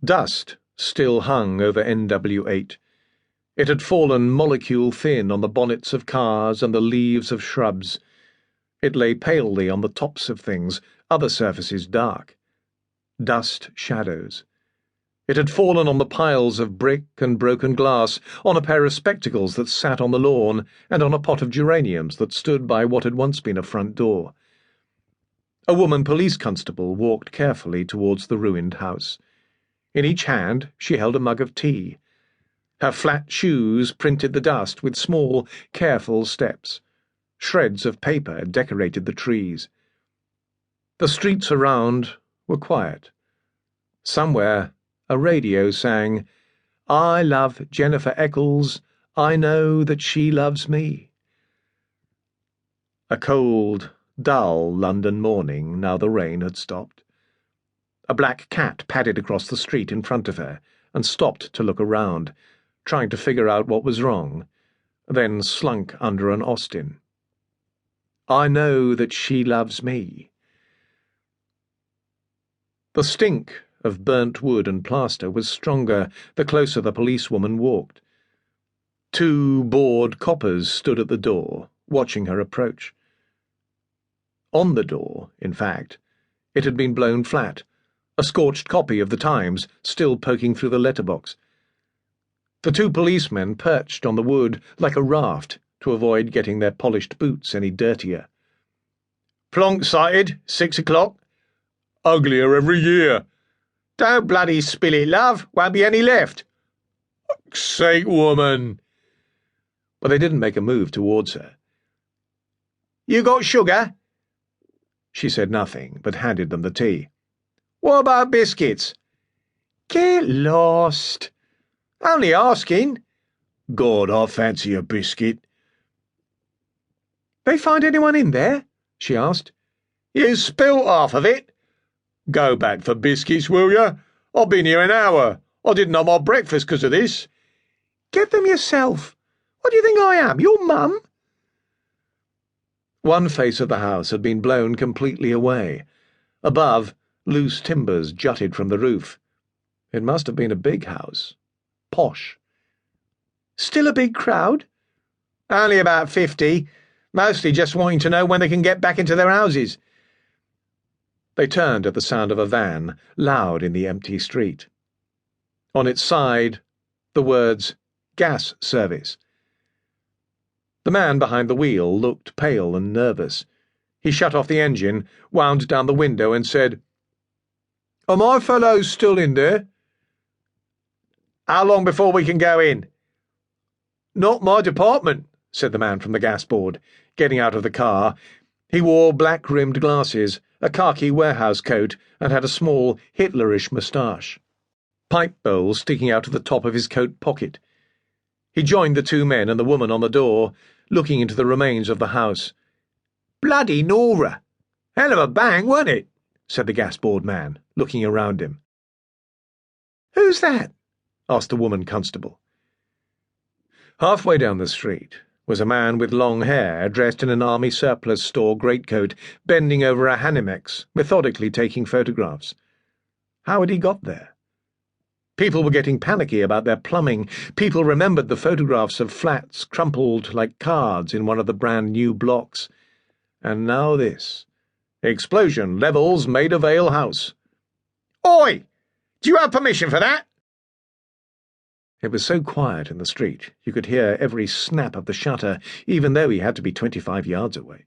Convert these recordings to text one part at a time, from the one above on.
Dust still hung over NW8. It had fallen molecule-thin on the bonnets of cars and the leaves of shrubs. It lay palely on the tops of things, other surfaces dark. Dust shadows. It had fallen on the piles of brick and broken glass, on a pair of spectacles that sat on the lawn, and on a pot of geraniums that stood by what had once been a front door. A woman police constable walked carefully towards the ruined house. In each hand she held a mug of tea. Her flat shoes printed the dust with small, careful steps. Shreds of paper decorated the trees. The streets around were quiet. Somewhere a radio sang, "I love Jennifer Eccles, I know that she loves me." A cold, dull London morning, now the rain had stopped. A black cat padded across the street in front of her and stopped to look around, trying to figure out what was wrong, then slunk under an Austin. I know that she loves me. The stink of burnt wood and plaster was stronger the closer the policewoman walked. 2 bored coppers stood at the door, watching her approach. On the door, in fact, it had been blown flat, a scorched copy of the Times still poking through the letterbox. The 2 policemen perched on the wood like a raft to avoid getting their polished boots any dirtier. "Plonk sighted, 6 o'clock. Uglier every year. Don't bloody spill it, love. Won't be any left." "Fuck's sake, woman." But they didn't make a move towards her. "You got sugar?" She said nothing, but handed them the tea. "What about biscuits?" "Get lost." "Only asking." "God, I fancy a biscuit." "They find anyone in there?" she asked. "You spilt half of it." "Go back for biscuits, will you? I've been here an hour. I didn't have my breakfast 'cause of this." "Get them yourself. What do you think I am, your mum?" One face of the house had been blown completely away. Above, loose timbers jutted from the roof. It must have been a big house. Posh. "Still a big crowd?" "Only about 50, mostly just wanting to know when they can get back into their houses." They turned at the sound of a van, loud in the empty street. On its side, the words, "Gas Service." The man behind the wheel looked pale and nervous. He shut off the engine, wound down the window, and said, "Are my fellows still in there?" "How long before we can go in?" "Not my department," said the man from the gas board, getting out of the car. He wore black-rimmed glasses, a khaki warehouse coat, and had a small, Hitlerish moustache. Pipe bowl sticking out of the top of his coat pocket. He joined the 2 men and the woman on the door, looking into the remains of the house. "Bloody Nora! Hell of a bang, wasn't it?" said the gas-board man, looking around him. "Who's that?" asked the woman constable. Halfway down the street was a man with long hair, dressed in an army surplus store greatcoat, bending over a Hanimex, methodically taking photographs. How had he got there? People were getting panicky about their plumbing. People remembered the photographs of flats crumpled like cards in one of the brand-new blocks. And now this. "Explosion levels Maida Vale house." "Oi! Do you have permission for that?" It was so quiet in the street you could hear every snap of the shutter, even though he had to be 25 yards away.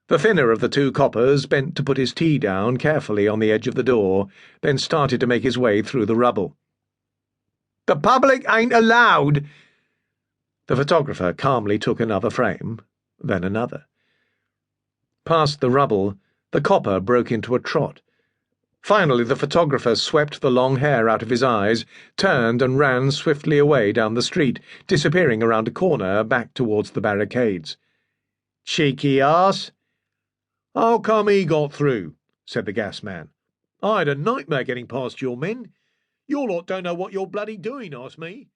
The thinner of the 2 coppers bent to put his tea down carefully on the edge of the door, then started to make his way through the rubble. "The public ain't allowed." The photographer calmly took another frame, then another. Past the rubble, the copper broke into a trot. Finally, the photographer swept the long hair out of his eyes, turned and ran swiftly away down the street, disappearing around a corner back towards the barricades. "Cheeky arse." "How come he got through?" said the gas man. "I had a nightmare getting past your men. Your lot don't know what you're bloody doing, ask me."